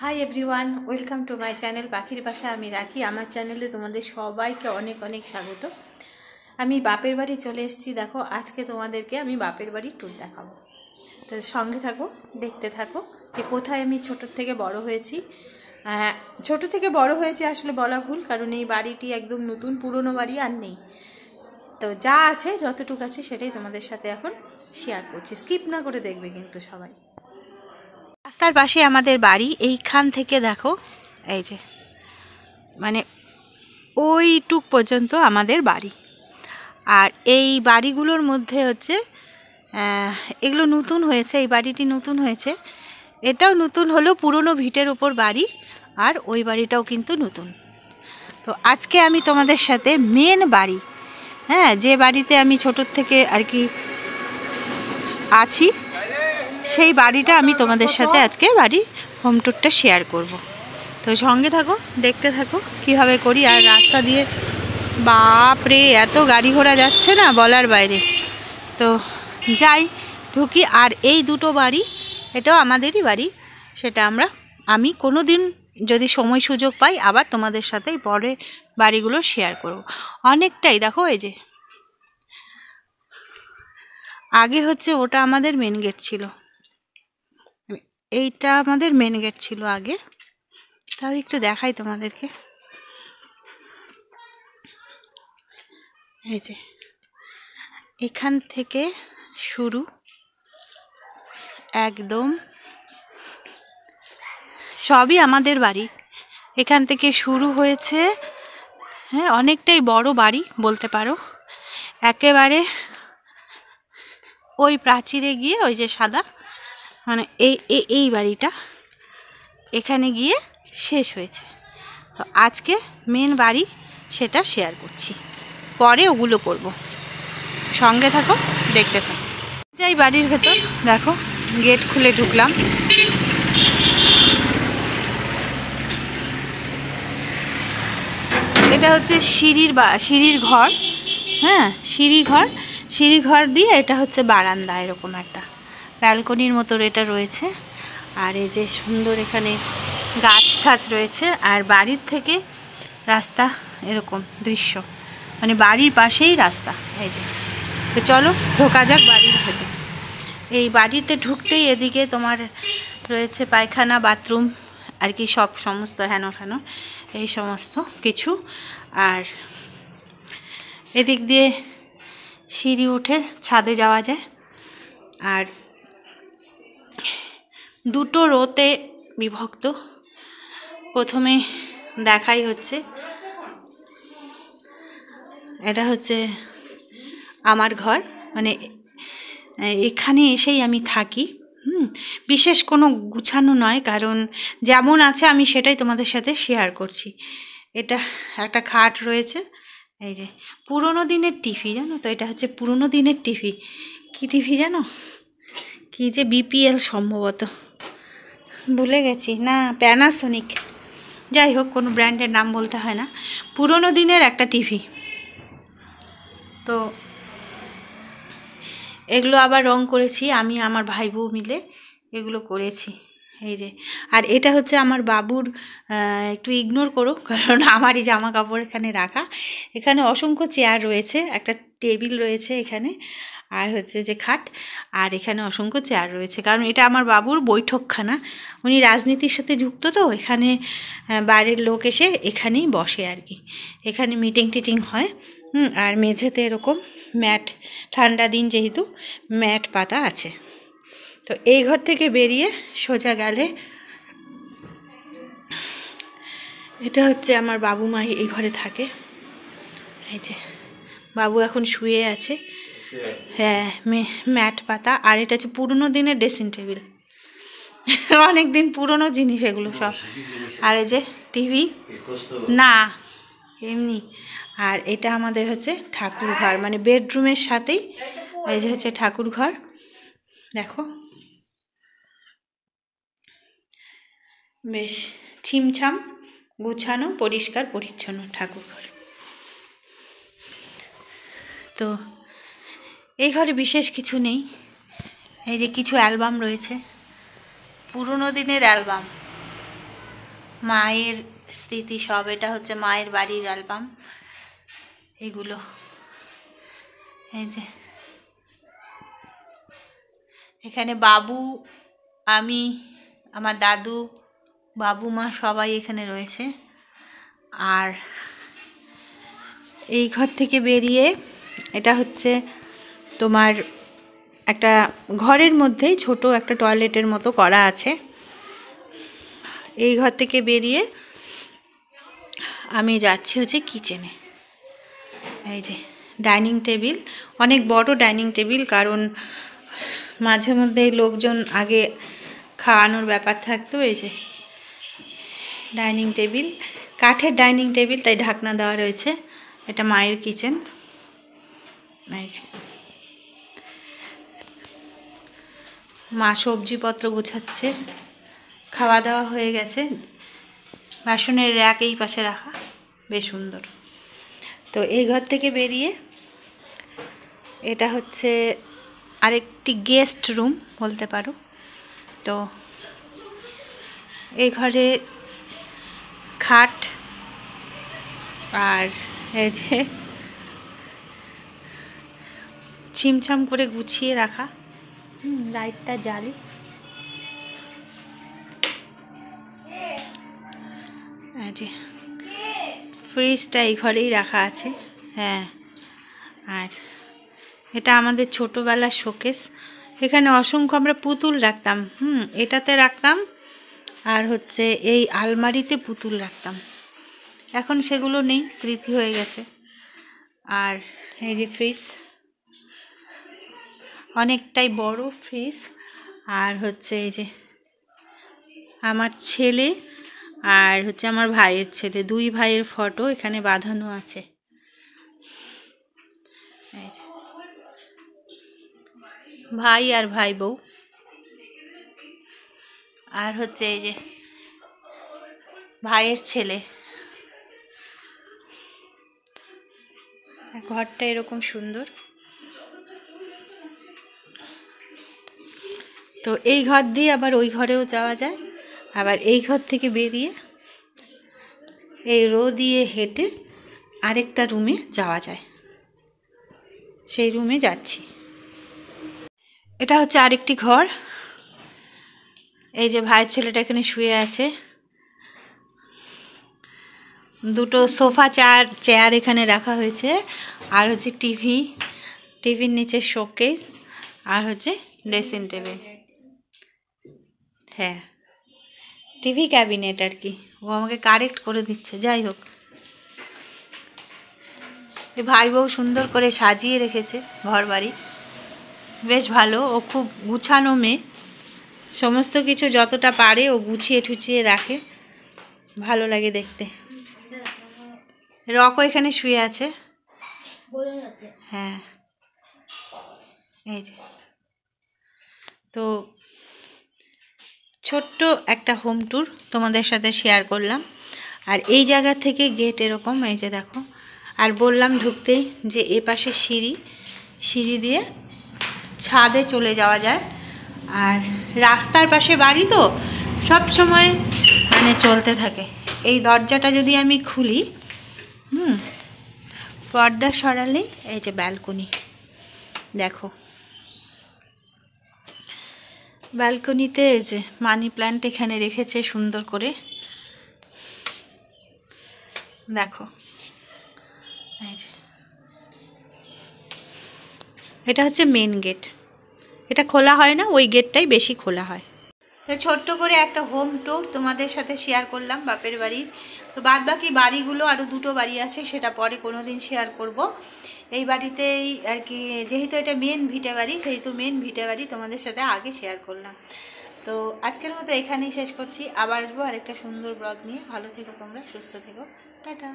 Hi everyone, welcome to my channel পাখির বাসা। আমি রাখি। আমার চ্যানেলে তোমাদের সবাইকে অনেক অনেক স্বাগত। আমি বাপের বাড়ি চলে এসেছি। দেখো, আজকে তোমাদেরকে আমি বাপের বাড়ি ট্যুর দেখাবো। তো সঙ্গে থাকো, দেখতে থাকো যে কোথায় আমি ছোট থেকে বড় হয়েছি। ছোট থেকে বড় হয়েছি আসলে বলা ভুল, কারণ এই বাড়িটি একদম নতুন, পুরনো বাড়ি আর নেই। তো যা আছে, যতটুকু আছে সেটাই তোমাদের সাথে এখন শেয়ার করছি। স্কিপ না করে দেখবে কিন্তু সবাই। রাস্তার পাশে আমাদের বাড়ি। এইখান থেকে দেখো, এই যে মানে ওইটুক পর্যন্ত আমাদের বাড়ি। আর এই বাড়িগুলোর মধ্যে হচ্ছে এগুলো নতুন হয়েছে, এই বাড়িটি নতুন হয়েছে। এটাও নতুন হলেও পুরনো ভিটের ওপর বাড়ি, আর ওই বাড়িটাও কিন্তু নতুন। তো আজকে আমি তোমাদের সাথে মেন বাড়ি, যে বাড়িতে আমি ছোটোর থেকে আর কি আছি, সেই বাড়িটা আমি তোমাদের সাথে আজকে বাড়ির হোম ট্যুরটা শেয়ার করব। তো সঙ্গে থাকো, দেখতে থাকো কীভাবে করি। আর রাস্তা দিয়ে বাপরে এত গাড়ি ঘোড়া যাচ্ছে না, বলার বাইরে। তো যাই, ঢুকি। আর এই দুটো বাড়ি, এটাও আমাদেরই বাড়ি। সেটা আমি কোনো দিন যদি সময় সুযোগ পাই আবার তোমাদের সাথে পরে বাড়িগুলো শেয়ার করব। অনেকটাই দেখো, এই যে আগে হচ্ছে ওটা আমাদের মেন গেট ছিল, এইটা আমাদের মেন গেট ছিল আগে। তাও একটু দেখাই তোমাদেরকে। এই যে এখান থেকে শুরু, একদম সবই আমাদের বাড়ি। এখান থেকে শুরু হয়েছে, অনেকটাই বড় বাড়ি বলতে পারো। একেবারে ওই প্রাচীরে গিয়ে, ওই যে সাদা, মানে এই বাড়িটা এখানে গিয়ে শেষ হয়েছে। তো আজকে মেন বাড়ি সেটা শেয়ার করছি, পরে ওগুলো করব। সঙ্গে থাকো, দেখতে থাকো। যাই বাড়ির ভেতর, দেখো গেট খুলে ঢুকলাম। এটা হচ্ছে সিঁড়ির ঘর। সিঁড়ি ঘর দিয়ে এটা হচ্ছে বারান্দা, এরকম একটা ব্যালকনির মতো এটা রয়েছে। আর এই যে সুন্দর এখানে গাছ ঠাছ রয়েছে। আর বাড়ির থেকে রাস্তা, এরকম দৃশ্য, মানে বাড়ির পাশেই রাস্তা। এই যে, তো চলো ঢোকা যাক বাড়ির ভেতর। এই বাড়িতে ঢুকতেই এদিকে তোমার রয়েছে পায়খানা, বাথরুম আর কি, সব সমস্ত হেন এই সমস্ত কিছু। আর এদিক দিয়ে সিঁড়ি উঠে ছাদে যাওয়া যায়। আর দুটো রোতে বিভক্ত। প্রথমে দেখাই হচ্ছে, এটা হচ্ছে আমার ঘর, মানে এখানে এসেই আমি থাকি। বিশেষ কোনো গুছানো নয়, কারণ যেমন আছে আমি সেটাই তোমাদের সাথে শেয়ার করছি। এটা একটা খাট রয়েছে, এই যে পুরনো দিনের টিভি, জানো তো, এটা হচ্ছে পুরনো দিনের টিভি। কী টিভি জানো, কি যে বিপিএল সম্ভবত, ভুলে গেছি, না প্যানাসোনিক, যাই হোক কোনো ব্র্যান্ডের নাম বলতে হয় না, পুরনো দিনের একটা টিভি। তো এগুলো আবার রং করেছি আমি, আমার ভাই বউ মিলে এগুলো করেছি। এই যে, আর এটা হচ্ছে আমার বাবুর, একটু ইগনোর করো কারণ আমারই জামা কাপড় এখানে রাখা। এখানে অসংখ্য চেয়ার রয়েছে, একটা টেবিল রয়েছে এখানে, আর হচ্ছে যে খাট, আর এখানে অসংখ্য চেয়ার রয়েছে, কারণ এটা আমার বাবুর বৈঠকখানা। উনি রাজনীতির সাথে যুক্ত, তো এখানে বাইরের লোক এসে এখানেই বসে আর কি। এখানে মিটিং টিটিং হয়। আর মেঝেতে এরকম ম্যাট, ঠান্ডা দিন যেহেতু ম্যাট পাতা আছে। তো এই ঘর থেকে বেরিয়ে সোজা গেলে এটা হচ্ছে আমার বাবু মা এই ঘরে থাকে। এই যে বাবু এখন শুয়ে আছে, হ্যাঁ ম্যাট পাতা। আর এটা হচ্ছে পুরনো দিনের ড্রেসিং টেবিল, অনেক দিন পুরনো জিনিস এগুলো সব। আর এই যে টিভি, না এমনি। আর এটা আমাদের হচ্ছে ঠাকুর ঘর, মানে বেডরুমের সাথেই এই যে হচ্ছে ঠাকুর ঘর। দেখো বেশ ছিমছাম গুছানো, পরিষ্কার পরিচ্ছন্ন ঠাকুর ঘর। তো এই ঘরে বিশেষ কিছু নেই। এই যে কিছু অ্যালবাম রয়েছে, পুরনো দিনের অ্যালবাম, মায়ের স্মৃতি সব। এটা হচ্ছে মায়ের বাড়ির অ্যালবাম এগুলো। এই যে এখানে বাবু, আমি, আমার দাদু, বাবু, মা সবাই এখানে রয়েছে। আর এই ঘর থেকে বেরিয়ে এটা হচ্ছে তোমার একটা ঘরের মধ্যেই ছোট একটা টয়লেটের মতো করা আছে। এই ঘর থেকে বেরিয়ে আমি যাচ্ছি হচ্ছে কিচেনে। এই যে ডাইনিং টেবিল, অনেক বড় ডাইনিং টেবিল, কারণ মাঝে মধ্যেই লোকজন আগে খাওয়ানোর ব্যাপার থাকতো। এই যে ডাইনিং টেবিল, কাঠের ডাইনিং টেবিল, তাই ঢাকনা দেওয়া রয়েছে। এটা মায়ের কিচেন। এই যে মা সবজিপত্র গোছাচ্ছে, খাওয়া দাওয়া হয়ে গেছে। বাসনের র্যাক এই পাশে রাখা, বেশ সুন্দর। তো এই ঘর থেকে বেরিয়ে এটা হচ্ছে আরেকটি গেস্ট রুম বলতে পারো। তো এই ঘরে খাট, আর এই যে ছিমছাম করে গুছিয়ে রাখা। লাইটটা জ্বালি। এই যে ফ্রিজটা এই ঘরেই রাখা আছে। হ্যাঁ, আর এটা আমাদের ছোটোবেলার শোকেস। এখানে অসংখ্য আমরা পুতুল রাখতাম। এটাতে রাখতাম, আর হচ্ছে এই আলমারিতে পুতুল রাখতাম। এখন সেগুলো নেই, স্মৃতি হয়ে গেছে। আর এই যে ফ্রিজ, অনেকটাই বড় ফ্রিজ। আর হচ্ছে এই যে আমার ছেলে আর হচ্ছে আমার ভাইয়ের ছেলে, দুই ভাইয়ের ফটো এখানে বাঁধানো আছে। ভাই আর ভাই বউ। আর হচ্ছে এই যে ভাইয়ের ছেলে। ঘরটা এরকম সুন্দর। তো এই ঘর দিয়ে আবার ওই ঘরেও যাওয়া যায়। আবার এই ঘর থেকে বেরিয়ে এই রো দিয়ে হেঁটে আরেকটা রুমে যাওয়া যায়। সেই রুমে যাচ্ছি। এটা হচ্ছে আরেকটি ঘর। এই যে ভাইয়ের ছেলেটা এখানে শুয়ে আছে। দুটো সোফা চেয়ার এখানে রাখা হয়েছে। আর হচ্ছে টিভির নিচে শোকেস, আর হচ্ছে ড্রেসিং টেবিল। হ্যাঁ, টিভি ক্যাবিনেট আর কি। ও আমাকে কারেক্ট করে দিচ্ছে। যাই হোক, ভাই বউ সুন্দর করে সাজিয়ে রেখেছে ঘর বাড়ি, বেশ ভালো। ও খুব গুছানো মেয়ে, সমস্ত কিছু যতটা পারে ও গুছিয়ে ঠুচিয়ে রাখে, ভালো লাগে দেখতে। রকও এখানে শুয়ে আছে। হ্যাঁ, এই যে তো ছোট্ট একটা হোম ট্যুর তোমাদের সাথে শেয়ার করলাম। আর এই জায়গা থেকে গেট এরকম, এই যে দেখো। আর বললাম ঢুকতেই যে এ পাশে সিঁড়ি দিয়ে ছাদে চলে যাওয়া যায়। আর রাস্তার পাশে বাড়ি তো সব সময় মানে চলতে থাকে। এই দরজাটা যদি আমি খুলি, পর্দা সরালেই এই যে ব্যালকনি। দেখো ব্যালকনিতে এই যে মানি প্ল্যান্ট এখানে রেখেছে সুন্দর করে। দেখো এই যে এটা হচ্ছে মেন গেট। এটা খোলা হয় না, ওই গেটটাই বেশি খোলা হয়। তো ছোট্ট করে একটা হোম ট্যুর তোমাদের সাথে শেয়ার করলাম বাপের বাড়ির। তো বাদ বাকি বাড়িগুলো আরও দুটো বাড়ি আছে, সেটা পরে কোনো দিন শেয়ার করব। এই বাড়িতেই আর কি, যেহেতু এটা মেন ভিটে বাড়ি, সেহেতু মেন ভিটে বাড়ি তোমাদের সাথে আগে শেয়ার করলাম। তো আজকের মতো এখানেই শেষ করছি। আবার আসবো আরেকটা সুন্দর ব্লগ নিয়ে। ভালো থেকো তোমরা, সুস্থ থেকো, টাটা।